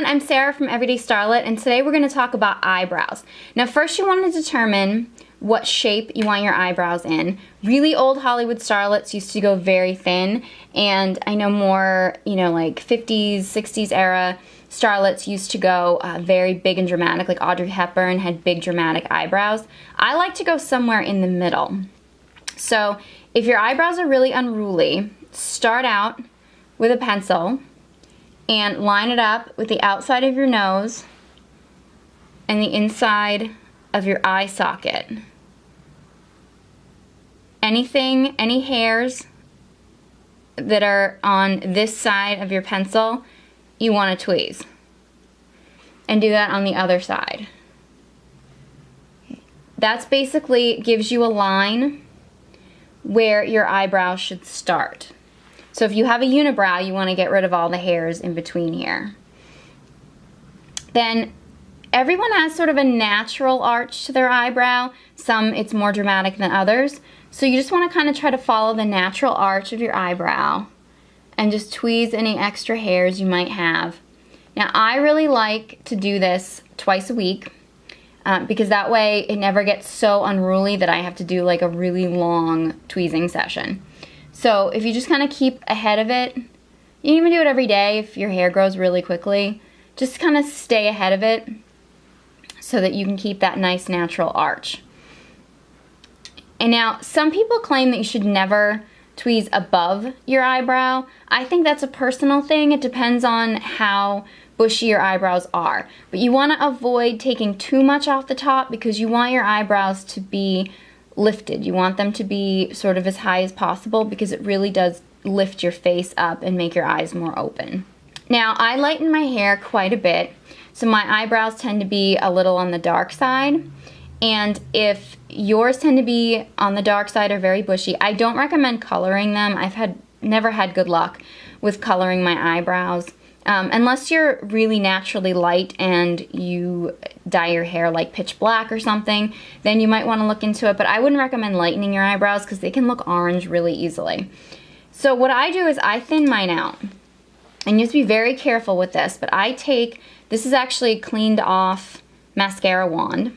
everyone, I'm Sarah from Everyday Starlet, and today we're going to talk about eyebrows. Now first you want to determine what shape you want your eyebrows in. Really old Hollywood starlets used to go very thin, and I know more, like 50s, 60s era starlets used to go very big and dramatic, like Audrey Hepburn had big dramatic eyebrows. I like to go somewhere in the middle. So if your eyebrows are really unruly, start out with a pencil and line it up with the outside of your nose and the inside of your eye socket. Any hairs that are on this side of your pencil, you want to tweeze. And do that on the other side. That's basically gives you a line where your eyebrow should start. So if you have a unibrow, you want to get rid of all the hairs in between here. Then everyone has sort of a natural arch to their eyebrow. Some it's more dramatic than others. So you just want to kind of try to follow the natural arch of your eyebrow and just tweeze any extra hairs you might have. Now I really like to do this twice a week because that way it never gets so unruly that I have to do like a really long tweezing session. So if you just kind of keep ahead of it, you can even do it every day if your hair grows really quickly. Just kind of stay ahead of it so that you can keep that nice natural arch. And now some people claim that you should never tweeze above your eyebrow. I think that's a personal thing. It depends on how bushy your eyebrows are. But you want to avoid taking too much off the top because you want your eyebrows to be lifted. You want them to be sort of as high as possible because it really does lift your face up and make your eyes more open. Now I lighten my hair quite a bit, so my eyebrows tend to be a little on the dark side. And if yours tend to be on the dark side or very bushy, I don't recommend coloring them. I've never had good luck with coloring my eyebrows. Unless you're really naturally light and you dye your hair like pitch black or something, then you might want to look into it. But I wouldn't recommend lightening your eyebrows because they can look orange really easily. So what I do is I thin mine out. And you have to be very careful with this, but this is actually a cleaned off mascara wand.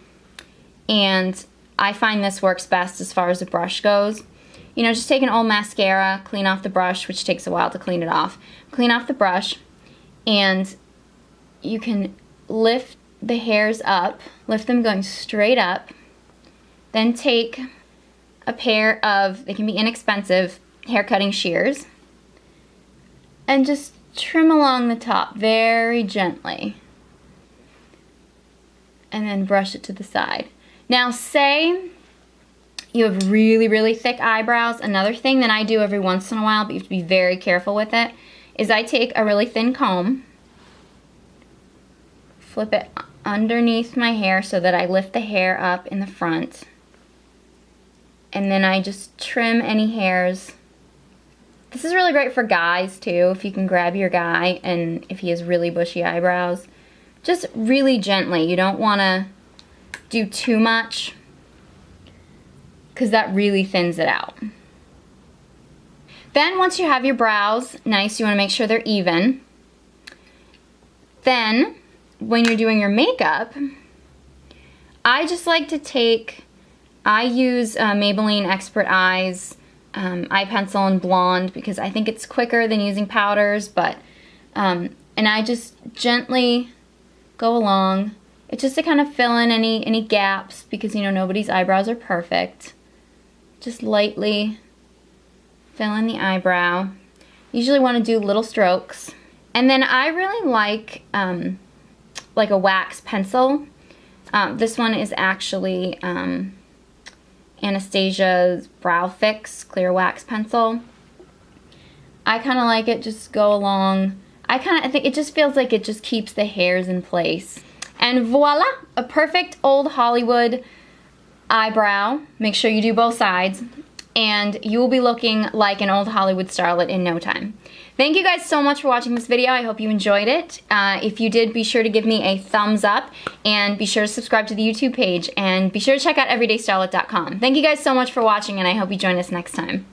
And I find this works best as far as the brush goes. Just take an old mascara, clean off the brush, which takes a while to clean it off. Clean off the brush, and you can lift the hairs up, lift them going straight up. Then take a pair of, they can be inexpensive, hair cutting shears, and just trim along the top very gently. And then brush it to the side. Now say you have really, really thick eyebrows. Another thing that I do every once in a while, but you have to be very careful with it, is I take a really thin comb, flip it underneath my hair so that I lift the hair up in the front, and then I just trim any hairs. This is really great for guys too, if you can grab your guy and if he has really bushy eyebrows. Just really gently. You don't want to do too much because that really thins it out. Then once you have your brows nice, you want to make sure they're even. Then when you're doing your makeup, I just like to I use Maybelline Expert Eyes eye pencil in blonde because I think it's quicker than using powders, but and I just gently go along. It's just to kind of fill in any gaps because nobody's eyebrows are perfect. Just lightly fill in the eyebrow. Usually want to do little strokes. And then I really like a wax pencil. This one is actually Anastasia's Brow Fix Clear Wax Pencil. I kind of like it, just go along. I think it just feels like it just keeps the hairs in place. And voila, a perfect old Hollywood eyebrow. Make sure you do both sides, and you will be looking like an old Hollywood starlet in no time. Thank you guys so much for watching this video. I hope you enjoyed it. If you did, be sure to give me a thumbs up, and be sure to subscribe to the YouTube page, and be sure to check out everydaystarlet.com. Thank you guys so much for watching, and I hope you join us next time.